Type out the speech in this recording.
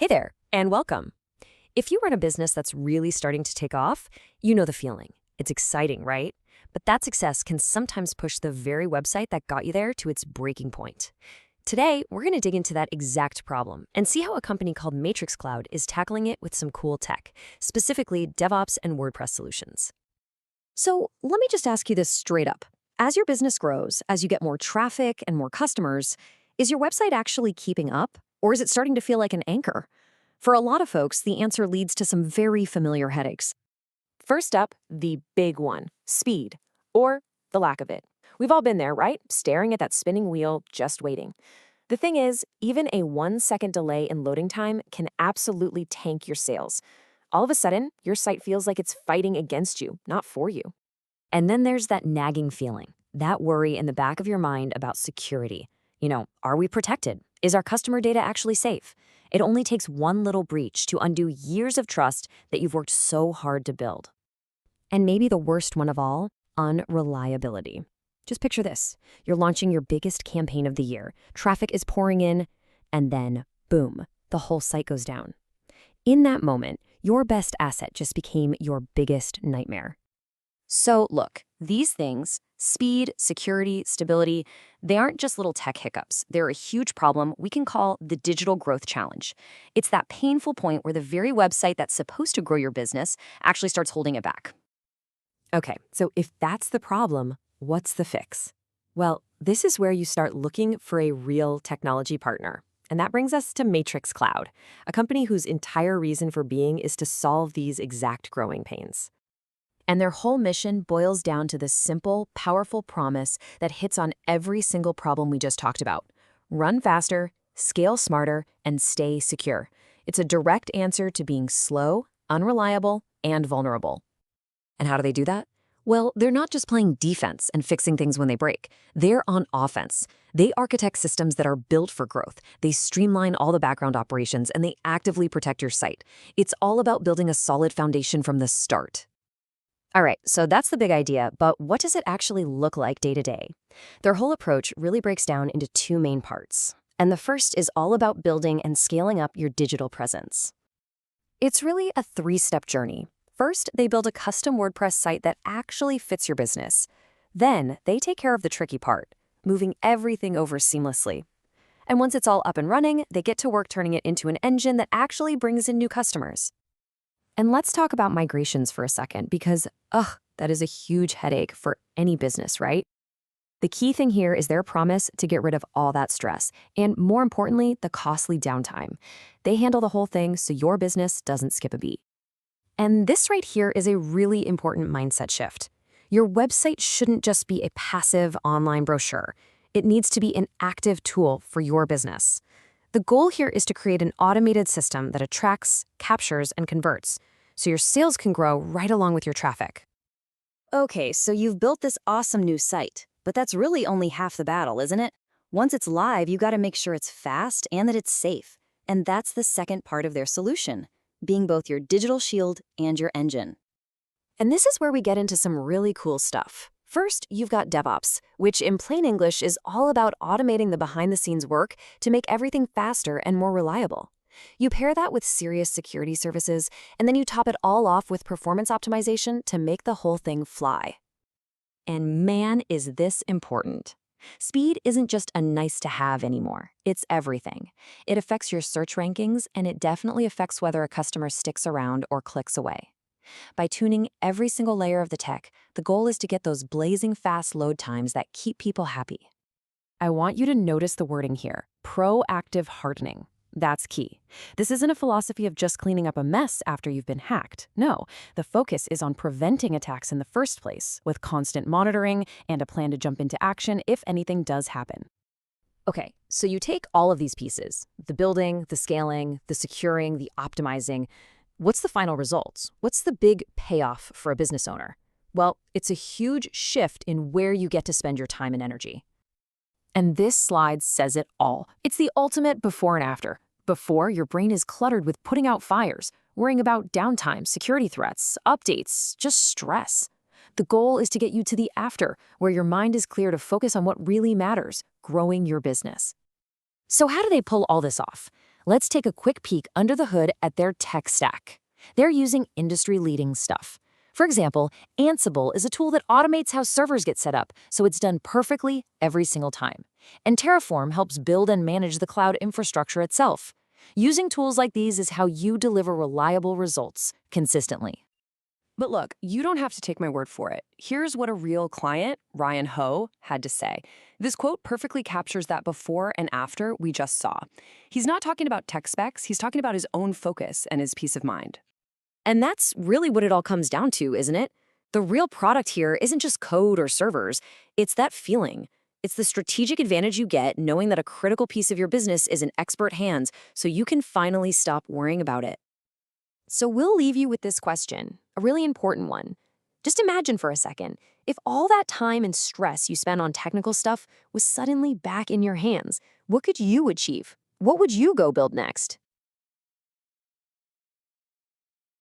Hey there, and welcome. If you run a business that's really starting to take off, you know the feeling. It's exciting, right? But that success can sometimes push the very website that got you there to its breaking point. Today, we're going to dig into that exact problem and see how a company called Matrix Kloud is tackling it with some cool tech, specifically DevOps and WordPress solutions. So let me just ask you this straight up. As your business grows, as you get more traffic and more customers, is your website actually keeping up? Or is it starting to feel like an anchor? For a lot of folks, the answer leads to some very familiar headaches. First up, the big one, speed, or the lack of it. We've all been there, right? Staring at that spinning wheel, just waiting. The thing is, even a 1-second delay in loading time can absolutely tank your sales. All of a sudden, your site feels like it's fighting against you, not for you. And then there's that nagging feeling, that worry in the back of your mind about security. Are we protected? Is our customer data actually safe? It only takes one little breach to undo years of trust that you've worked so hard to build. And maybe the worst one of all, unreliability. Just picture this. You're launching your biggest campaign of the year. Traffic is pouring in, and then, boom, the whole site goes down. In that moment, your best asset just became your biggest nightmare. So look, these things, speed, security, stability, they aren't just little tech hiccups. They're a huge problem we can call the digital growth challenge. It's that painful point where the very website that's supposed to grow your business actually starts holding it back. Okay, so if that's the problem, what's the fix? Well, this is where you start looking for a real technology partner. And that brings us to Matrix Kloud, a company whose entire reason for being is to solve these exact growing pains. And their whole mission boils down to this simple, powerful promise that hits on every single problem we just talked about. Run faster, scale smarter, and stay secure. It's a direct answer to being slow, unreliable, and vulnerable. And how do they do that? Well, they're not just playing defense and fixing things when they break. They're on offense. They architect systems that are built for growth. They streamline all the background operations, and they actively protect your site. It's all about building a solid foundation from the start. All right, so that's the big idea, but what does it actually look like day to day? Their whole approach really breaks down into two main parts. And the first is all about building and scaling up your digital presence. It's really a three-step journey. First, they build a custom WordPress site that actually fits your business. Then, they take care of the tricky part, moving everything over seamlessly. And once it's all up and running, they get to work turning it into an engine that actually brings in new customers. And let's talk about migrations for a second because, that is a huge headache for any business, right? The key thing here is their promise to get rid of all that stress and, more importantly, the costly downtime. They handle the whole thing so your business doesn't skip a beat. And this right here is a really important mindset shift. Your website shouldn't just be a passive online brochure. It needs to be an active tool for your business. The goal here is to create an automated system that attracts, captures, and converts, so your sales can grow right along with your traffic. Okay, so you've built this awesome new site, but that's really only half the battle, isn't it? Once it's live, you got to make sure it's fast and that it's safe. And that's the second part of their solution, being both your digital shield and your engine. And this is where we get into some really cool stuff. First, you've got DevOps, which in plain English is all about automating the behind-the-scenes work to make everything faster and more reliable. You pair that with serious security services, and then you top it all off with performance optimization to make the whole thing fly. And man, is this important. Speed isn't just a nice-to-have anymore. It's everything. It affects your search rankings, and it definitely affects whether a customer sticks around or clicks away. By tuning every single layer of the tech, the goal is to get those blazing fast load times that keep people happy. I want you to notice the wording here, proactive hardening. That's key. This isn't a philosophy of just cleaning up a mess after you've been hacked. No, the focus is on preventing attacks in the first place, with constant monitoring and a plan to jump into action if anything does happen. Okay, so you take all of these pieces, the building, the scaling, the securing, the optimizing. What's the final results? What's the big payoff for a business owner? Well, it's a huge shift in where you get to spend your time and energy. And this slide says it all. It's the ultimate before and after. Before, your brain is cluttered with putting out fires, worrying about downtime, security threats, updates, just stress. The goal is to get you to the after, where your mind is clear to focus on what really matters, growing your business. So how do they pull all this off? Let's take a quick peek under the hood at their tech stack. They're using industry-leading stuff. For example, Ansible is a tool that automates how servers get set up, so it's done perfectly every single time. And Terraform helps build and manage the cloud infrastructure itself. Using tools like these is how you deliver reliable results consistently. But look, you don't have to take my word for it. Here's what a real client, Ryan Ho, had to say. This quote perfectly captures that before and after we just saw. He's not talking about tech specs, he's talking about his own focus and his peace of mind. And that's really what it all comes down to, isn't it? The real product here isn't just code or servers, it's that feeling. It's the strategic advantage you get knowing that a critical piece of your business is in expert hands, so you can finally stop worrying about it. So we'll leave you with this question, a really important one. Just imagine for a second, if all that time and stress you spent on technical stuff was suddenly back in your hands, what could you achieve? What would you go build next?